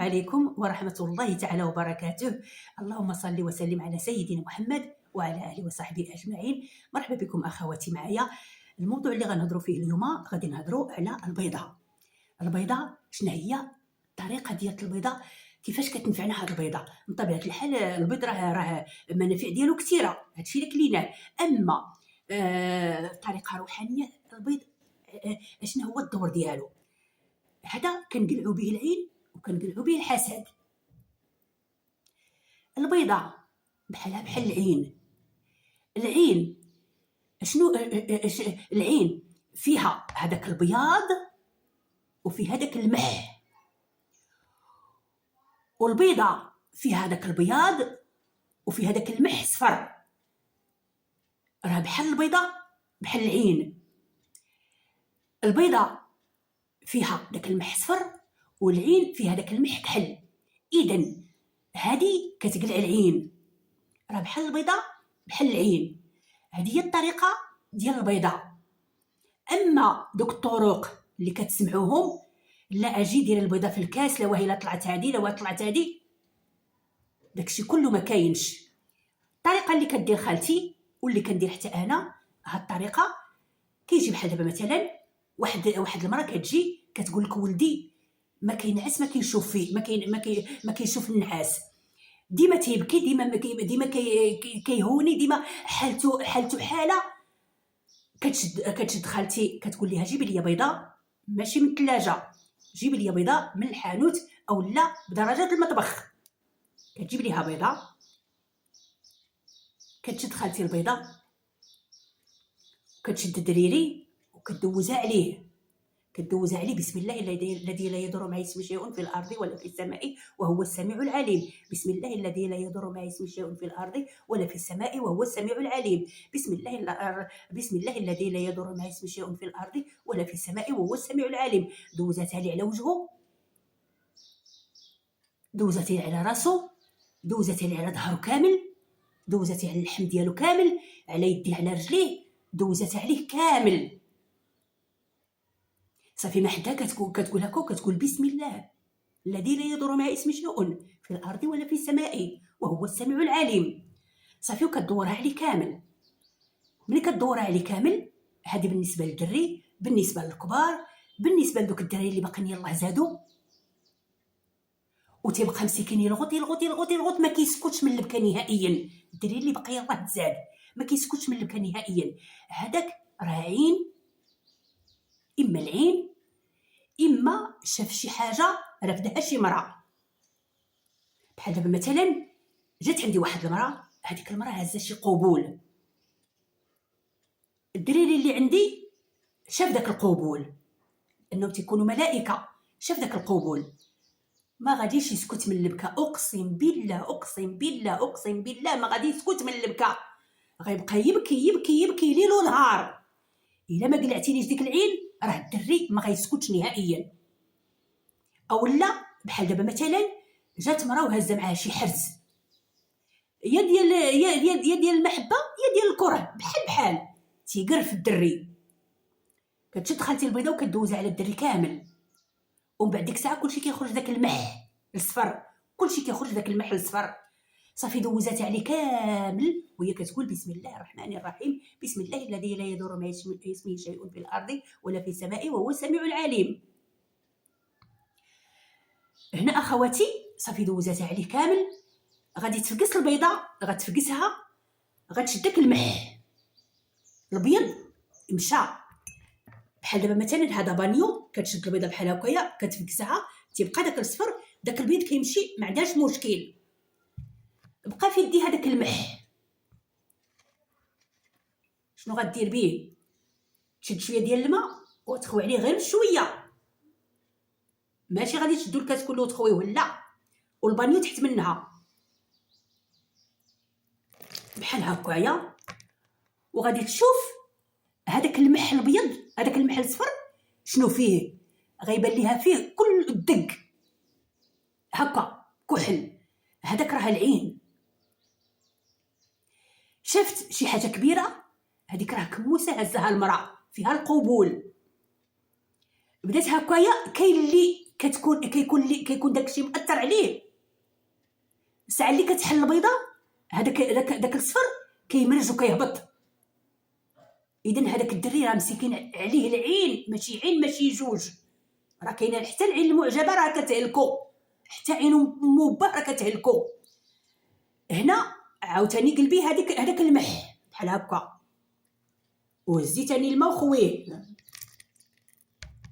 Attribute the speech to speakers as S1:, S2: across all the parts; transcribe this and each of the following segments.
S1: عليكم ورحمة الله تعالى وبركاته. اللهم صل وسلم على سيدنا محمد وعلى آله وصحبه أجمعين. مرحبا بكم أخواتي معايا. الموضوع اللي غنهضروا فيه اليوم غادي نهضروا على البيضة. شنو هي الطريقة ديال البيضة، كيفاش كتنفعنا هاد البيضة؟ من طبيعة الحال البيض راه المنافع ديالو كثيرة، هادشي اللي كليناه. أما طريقة روحانية البيض، شنو هو الدور ديالو؟ هذا كنقلعوا به العين وكنقلعوا به الحسد. البيضة بحالها بحال العين شنو؟ العين فيها هذاك البياض وفي هذاك المح، والبيضة فيها هذاك البياض وفي هذاك المح صفر. راه بحال البيضة بحال العين، البيضة فيها داك المح صفر والعين فيها داك المح كحل. اذا هذه كتقلع العين، راه بحال البيضة بحال العين. هذه هي الطريقة ديال البيضة. اما دوك الطرق اللي كتسمعوهم، لا اجي دير البيضة في الكاس، لا وهي لا طلعت هذه لا طلعت هذه، داكشي كله ما كاينش. الطريقة اللي كدير خالتي واللي كندير حتى انا، هاد الطريقة كيجي بحال دابا مثلا واحد المراه كتجي كتقول لك ولدي ما كينعس، ما كيشوف فيه، ما كيشوف النعاس، ديما تيبكي، ديما كيهوني، ديما حالته حاله. كتشد خالتي كتقول لها جيبي لي بيضه، ماشي من الثلاجه، جيبي لي بيضه من الحانوت او لا بدرجه المطبخ. كتجيب ليها بيضه، كتشد خالتي البيضه، كتشد الدريري وكدوزها عليه، بسم الله الذي لا يضر مع اسمه شيء في الارض ولا في السماء وهو السميع العليم. بسم الله الذي لا يضر مع اسمه شيء في الارض ولا في السماء وهو السميع العليم. بسم الله الذي لا يضر مع اسمه شيء في الارض ولا في السماء وهو السميع العليم. دوزتها لي على وجهه، دوزتها لي على راسه، دوزتها لي على ظهره كامل، دوزتها على اللحم ديالو كامل، على يديه على رجليه، دوزتها عليه كامل. صافي ما حدا كتقول هكا وكتقول بسم الله الذي لا يضر مع اسمه شيء في الارض ولا في السماء وهو السميع العليم. صافي وكدورها عليه كامل. ملي كدورها عليه كامل، هذه بالنسبه للدري. بالنسبه للكبار، بالنسبه لدوك الدراري اللي باقيين يلاه زادوا وتيبقى مسكين يلغط ما كيسكتش من البكا نهائيا. الدري اللي باقي يلاه تزاد ما كيسكتش من البكا نهائيا، هذاك راه عين، اما العين اما شاف شي حاجه رفدها شي مراه. بحال دابا مثلا جات عندي واحد المراه، هذيك المراه هزه شي قبول، الدريري اللي عندي شاف داك القبول، انهم تيكونوا ملائكه، شاف داك القبول ما غاديش يسكت من البكاء. اقسم بالله ما غادي يسكت من البكاء، غيبقى يبكي ليل ونهار. الا ما قلعتينيش ديك العين راه الدري ما غيسكتش نهائيا. او لا بحال دابا مثلا جات مراه وهزه معها شي حرز، يا ديال المحبه يا ديال الكره، بحال تيقرف الدري. كتشد خالتي البيضه وكدوزها على الدري كامل، ومن بعد ديك الساعه كلشي كيخرج داك المح الصفر، صافي دوزات عليه كامل وهي كتقول بسم الله الرحمن الرحيم، بسم الله الذي لا يضر مع اسمه شيء في الارض ولا في السماء وهو السميع العليم. هنا اخواتي صافي دوزاتها عليه كامل، غادي تفقس البيضه، غتفقسها، غتشد داك المح الابيض مشى. بحال دابا مثلا هذا بانيو، كتشد البيضه بحال هكايا كتفقسها، تيبقى داك الصفر، داك البيض كيمشي ما عندهاش مشكل. بقى في يدي هذاك المح، شنو غدير به؟ تشد شويه ديال الماء وتخوي عليه غير شويه، ماشي غادي تشدو الكاس كله وتخويوه، لا، والبانيو تحت منها بحال هكايا. وغادي تشوف هذاك المح الابيض، هذاك المح الصفر شنو فيه، غيبان ليها فيه كل الدق هكا كحل، هذاك راه العين. شفت شي حاجه كبيره، هذيك راه كموسه هزها المراه فيها القبول. بدات هكايا، كاين اللي كيكون داكشي مأثر عليه. الساعه اللي كتحل البيضه داك الصفر كيمرج وكيهبط. اذا هذاك الدري راه مسكين عليه العين، ماشي عين ماشي جوج، راه كاينه حتى العين المعجبه راه كتهلكو، حتى عين موبه راه كتهلكو. هنا عاوتاني قلبي هذاك المح بحال هكا، وهزي تاني الماء وخويه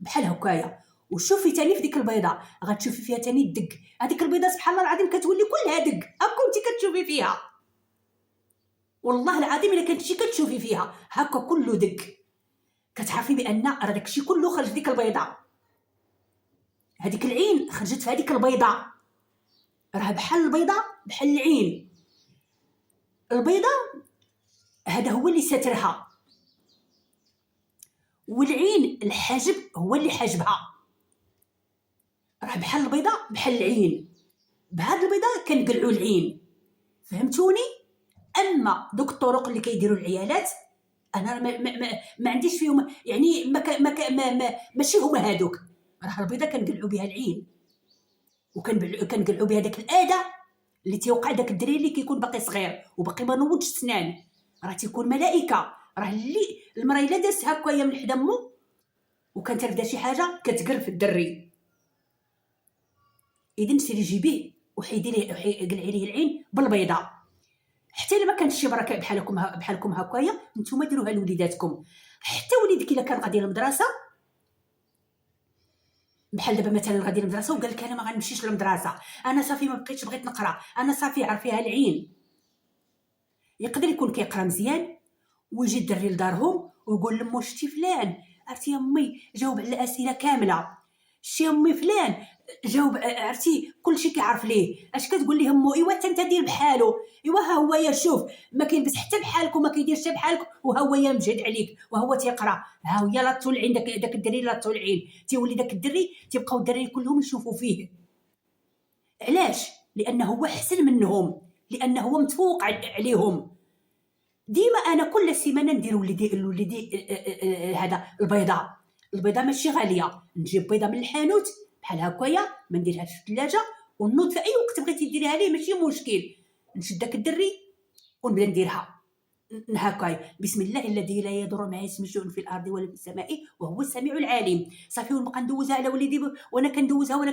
S1: بحال هكايا، وشوفي تاني في ديك البيضه غتشوفي فيها تاني الدق. هذيك البيضه سبحان الله العظيم كتولي كلها دق، هكا انت كتشوفي فيها، والله العظيم الا كنتي كتشوفي فيها هكا كله دق، كتعرفي بان راه داكشي كله خرج ديك البيضه. هذيك العين خرجت في هذيك البيضه، راه بحال البيضه بحال العين. البيضه هذا هو اللي ساترها، والعين الحاجب هو اللي حاجبها. راه بحال البيضه بحال العين، بهاد البيضه كنقلعوا العين، فهمتوني؟ اما دوك الطرق اللي كيديروا العيالات انا ما عنديش فيهم، يعني ماشي هما هادوك. راه البيضه كنقلعوا بها العين، وكنقلعوا بها داك الاذى اللي تيوقع داك الدري اللي كيكون باقي صغير وباقي ما نوضش سنان، راه تيكون ملائكه. راه اللي المراه الا دازت هكايا من حدا مو وكانت رافده شي حاجه كتقرب في الدري. اذا سيري جيبيه وحيدي ليه قلعي ليه العين بالبيضه. حتى الا ما كانتش شي بركه بحالكم هكايا نتوما ديروها لوليداتكم. حتى وليدك الا كان غادي للمدرسه، بحال دابا مثلا غادي للمدرسه وقال لك انا ما غنمشيش للمدرسه، انا صافي ما بقيتش بغيت نقرا، انا صافي عرفيها العين. يقدر يكون كيقرا مزيان ويجي الدري لدارهم ويقول لمو شتي فلان، عرفتي امي جاوب على الاسئله كامله، شتي امي فلان جاوب، عرفتي كلشي كيعرف ليه. اش كتقول ليه امو؟ ايوا حتى انت دير بحالو، ايوا ها هو يا شوف ما كيلبس حتى بحالك وما كيديرش حتى بحالك، وها هو يا مجهد عليك وها هو تيقرا، ها هي لا طول العين داك الدري لا طول العين، تيولي داك الدري تيبقاو الدراري كلهم يشوفوا فيه. علاش؟ لانه هو احسن منهم، لانه هو متفوق عليهم. ديما انا كل سيمانه ندير لوليدي هذا البيضه ماشي غاليه، نجيب بيضه من الحانوت بحال هكايا ما نديرهاش في الثلاجه ونوض في اي وقت بغيتي ديريها ليه ماشي مشكل، نشد داك الدري ونبدا نديرها هكايا. بسم الله الذي لا يضر مع اسمه شيء في الارض ولا في السماء وهو السميع العليم. صافي ونبقى ندوزها على وليدي وانا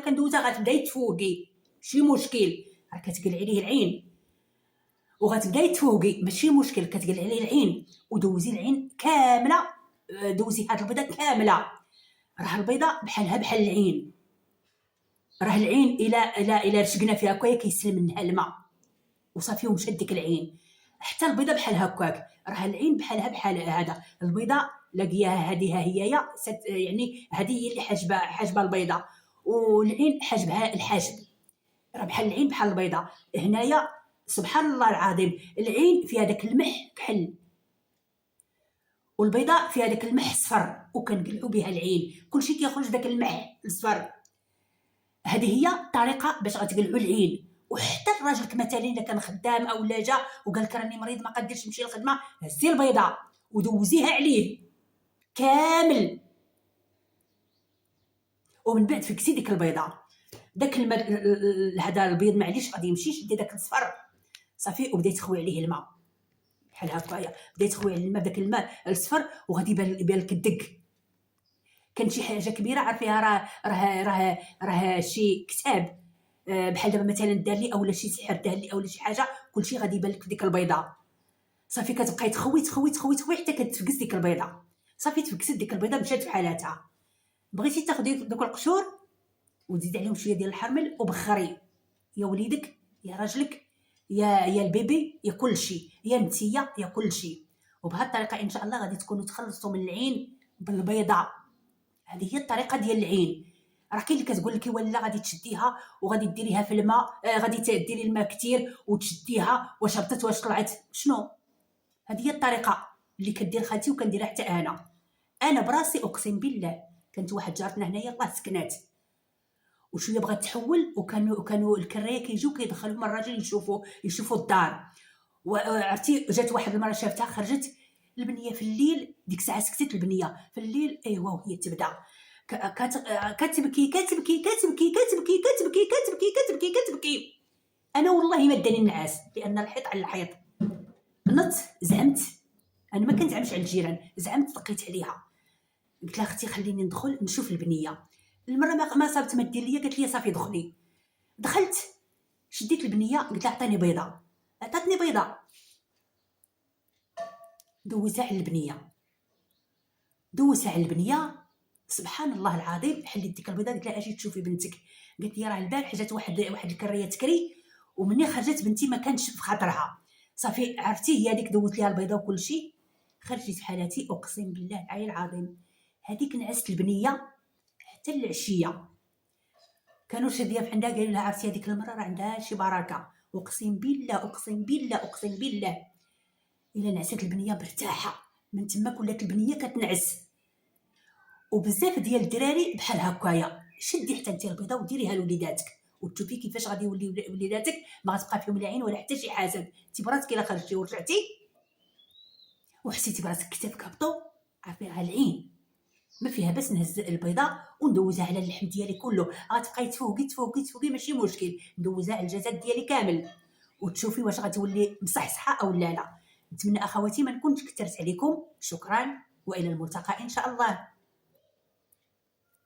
S1: كندوزها غتبداي تفوقي ماشي مشكل، راه كتقلعي ليه العين وغتبداي تفوقي ماشي مشكل، كتقلعي عليه العين ودوزي العين كامله، دوزي هاد البيضه كامله. راه البيضه بحالها بحال العين، راه العين الى رشقنا فيها هكايا كيسلم منها الماء وصافي ومشات ديك العين. حتى البيضه بحال هكاك، راه العين بحالها بحال هذا. البيضه لاقياها هذه هي يعني هذه هي اللي حاجبه البيضه، والعين حاجبها الحاجب. راه بحال العين بحال البيضه. هنايا سبحان الله العظيم العين فيها داك المح كحل، والبيضه فيها داك المح صفر، وكنقلعوا بها العين كلشي كيخرج داك المح الصفر. هذه هي الطريقه باش غتقلعوا العين. وحتى راجلك مثلا الا كان خدام او لا جا وقال لك راني مريض ما قادرش نمشي للخدمه، هزي البيضه ودوزيها عليه كامل، ومن بعد فكسي ديك البيضه داك هذا البيض معليش غادي يمشي، شدي داك الصفر صافي وبداي تخوي عليه الماء بحال هكايا، بداي تخوي على الماء بداك الماء الصفر وغادي يبان لك الدق. كان شي حاجه كبيره عارفيها راه شي كتاب بحال دابا مثلا دار لي اولا شي سحر دار لي اولا شي حاجه كلشي غادي يبان لك في ديك البيضه. صافي كتبقاي تخوي حتى كتفكس ديك البيضه، صافي تفكست ديك البيضه مشات في حالاتها. بغيتي تاخدي دوك القشور وتزيد عليهم شويه ديال الحرمل وبخري يا وليدك يا راجلك يا البيبي يا كلشي يا نتيا يا كلشي. وبهذه الطريقه ان شاء الله غادي تكونوا تخلصوا من العين بالبيضه. هذه هي الطريقه ديال العين. راه كاين اللي كتقول لك ولا غادي تشديها وغادي ديريها في الماء، غادي تديري الماء كثير وتشديها واش هبطت واش طلعت شنو. هذه هي الطريقه اللي كدير خالتي وكنديرها حتى انا براسي اقسم بالله. كانت واحد جارتنا هنايا الله سكنات وشويه بغات تحول، وكانوا الكرايه كيجيو كيدخلهم الراجل يشوفوا الدار. وعرفتي جات واحد المره شافتها خرجت البنيه في الليل، ديك الساعه سكتت البنيه في الليل ايوا وهي تبدا كتبكي كتبكي كتبكي كتبكي كتبكي كتبكي كتبكي كتبكي. انا والله ما داني النعاس لان الحيط على الحيط. نط زعمت، انا ما كنزعمش على الجيران، زعمت دقيت عليها قلت لها اختي خليني ندخل نشوف البنيه. المره ما صابت ما دير ليا، قالت لي صافي دخلي. دخلت شديت البنيه قلت لها عطيني بيضه، عطاتني بيضه دوزها على البنيه، دوزها على البنيه. سبحان الله العظيم حليت ديك البيضه قلت لها اجي تشوفي بنتك. قالت لي راه البارح جات واحد الكريه تكري ومني خرجت بنتي ما كانش في خاطرها. صافي عرفتي هي هذيك دوزت ليها البيضه وكل شيء، خرجت بحالاتي اقسم بالله العلي العظيم. هذيك نعست البنيه حتى العشيه. كانوا الضياف عندها قالوا لها عرفتي هذيك المره راه عندها شي بركه. اقسم بالله اقسم بالله اقسم بالله الا نعست البنيه مرتاحه من تماك ولات البنيه كتنعس. وبزاف ديال الدراري بحال هكايا، شدي حتى انت البيضه وديريها لوليداتك وتشوفي كيفاش غادي يولي وليداتك ما غتبقى فيهم لا عين ولا حتى شي حسد. انت براسك الا خرجتي ورجعتي وحسيتي براسك كتافك هبطوا عرفي راه العين ما فيها بس نهز البيضه وندوزها على اللحم ديالي كله. غتبقاي تفوقي ماشي مشكل، ندوزها على الجسد ديالي كامل وتشوفي واش غتولي مصحصحه او لا. نتمنى اخواتي ما نكونش كثرت عليكم. شكرا والى الملتقى ان شاء الله.